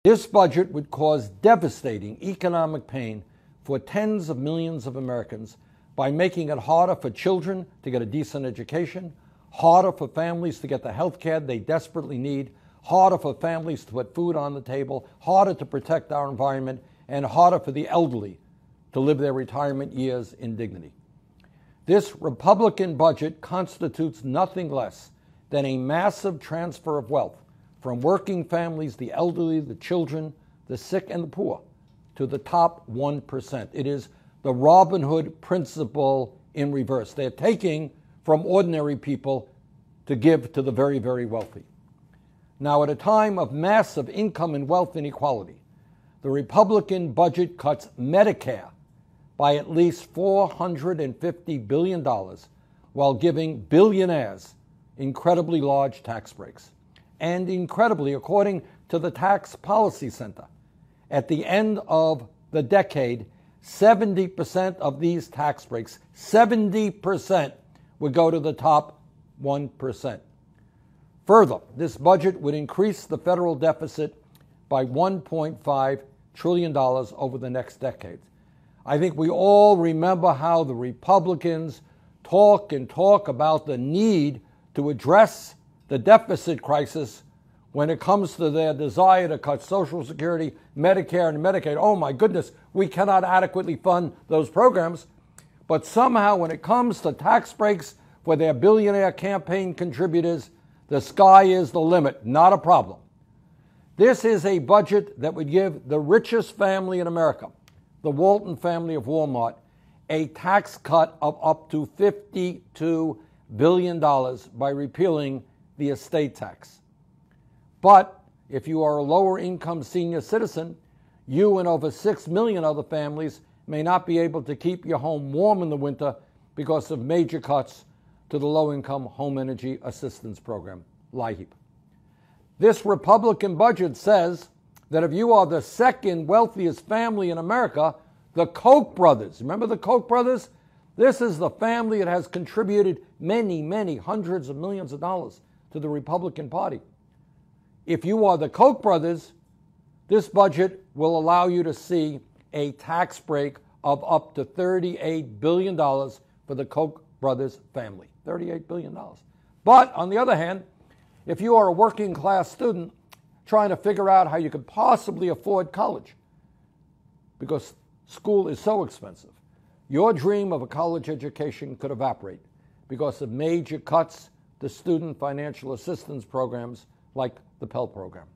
This budget would cause devastating economic pain for tens of millions of Americans by making it harder for children to get a decent education, harder for families to get the health care they desperately need, harder for families to put food on the table, harder to protect our environment, and harder for the elderly to live their retirement years in dignity. This Republican budget constitutes nothing less than a massive transfer of wealth from working families, the elderly, the children, the sick, and the poor, to the top 1%. It is the Robin Hood principle in reverse. They're taking from ordinary people to give to the very, very wealthy. Now, at a time of massive income and wealth inequality, the Republican budget cuts Medicare by at least $450 billion while giving billionaires incredibly large tax breaks. And incredibly, according to the Tax Policy Center, at the end of the decade, 70% of these tax breaks, 70% would go to the top 1%. Further, this budget would increase the federal deficit by $1.5 trillion over the next decade. I think we all remember how the Republicans talk about the need to address the deficit crisis when it comes to their desire to cut Social Security, Medicare, and Medicaid. Oh my goodness, we cannot adequately fund those programs. But somehow when it comes to tax breaks for their billionaire campaign contributors, the sky is the limit, not a problem. This is a budget that would give the richest family in America, the Walton family of Walmart, a tax cut of up to $52 billion by repealing the estate tax. But if you are a lower income senior citizen, you and over 6 million other families may not be able to keep your home warm in the winter because of major cuts to the low-income home energy assistance program, LIHEAP. This Republican budget says that if you are the second wealthiest family in America, the Koch brothers, remember the Koch brothers? This is the family that has contributed many hundreds of millions of dollars to the Republican Party. If you are the Koch brothers, this budget will allow you to see a tax break of up to $38 billion for the Koch brothers family. $38 billion. But on the other hand, if you are a working class student trying to figure out how you could possibly afford college, because school is so expensive, your dream of a college education could evaporate because of major cuts to student financial assistance programs like the Pell Program.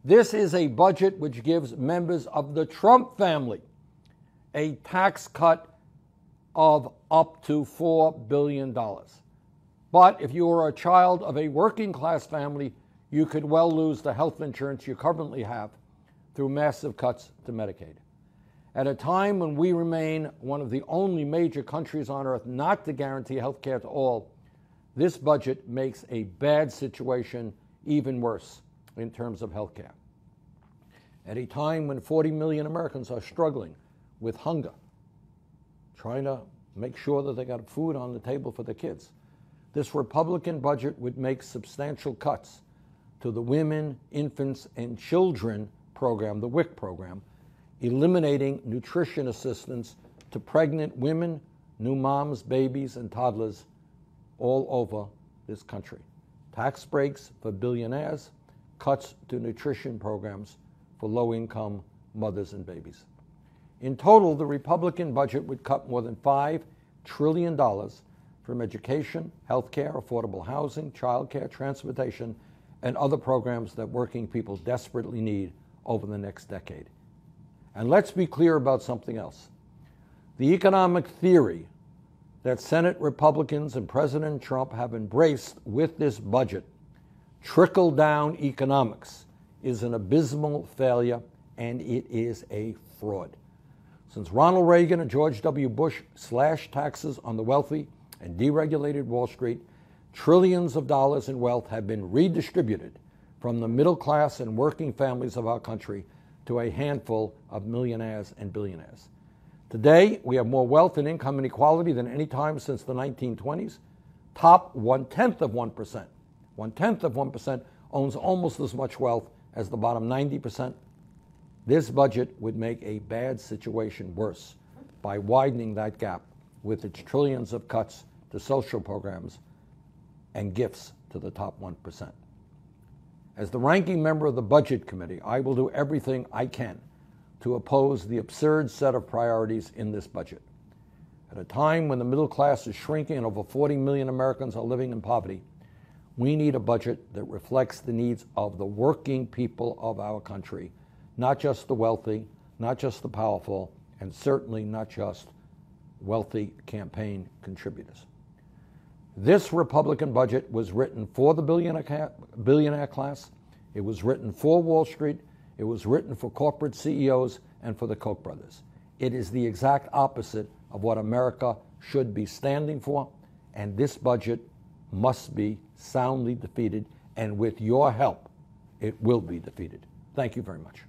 This is a budget which gives members of the Trump family a tax cut of up to $4 billion. But if you are a child of a working class family, you could well lose the health insurance you currently have through massive cuts to Medicaid. At a time when we remain one of the only major countries on earth not to guarantee health care to all, this budget makes a bad situation even worse in terms of health care. At a time when 40 million Americans are struggling with hunger, trying to make sure that they got food on the table for their kids, this Republican budget would make substantial cuts to the Women, Infants, and Children program, the WIC program, eliminating nutrition assistance to pregnant women, new moms, babies, and toddlers all over this country. Tax breaks for billionaires, cuts to nutrition programs for low-income mothers and babies. In total, the Republican budget would cut more than $5 trillion from education, health care, affordable housing, child care, transportation, and other programs that working people desperately need over the next decade. And let's be clear about something else. The economic theory that Senate Republicans and President Trump have embraced with this budget, trickle-down economics, is an abysmal failure, and it is a fraud. Since Ronald Reagan and George W. Bush slashed taxes on the wealthy and deregulated Wall Street, trillions of dollars in wealth have been redistributed from the middle class and working families of our country to a handful of millionaires and billionaires. Today, we have more wealth and income inequality than any time since the 1920s. Top 1/10 of 1%. 1/10 of 1% owns almost as much wealth as the bottom 90%, this budget would make a bad situation worse by widening that gap with its trillions of cuts to social programs and gifts to the top 1%. As the ranking member of the Budget Committee, I will do everything I can to oppose the absurd set of priorities in this budget. At a time when the middle class is shrinking and over 40 million Americans are living in poverty, we need a budget that reflects the needs of the working people of our country, not just the wealthy, not just the powerful, and certainly not just wealthy campaign contributors. This Republican budget was written for the billionaire class. It was written for Wall Street. It was written for corporate CEOs and for the Koch brothers. It is the exact opposite of what America should be standing for, and this budget must be soundly defeated, and with your help, it will be defeated. Thank you very much.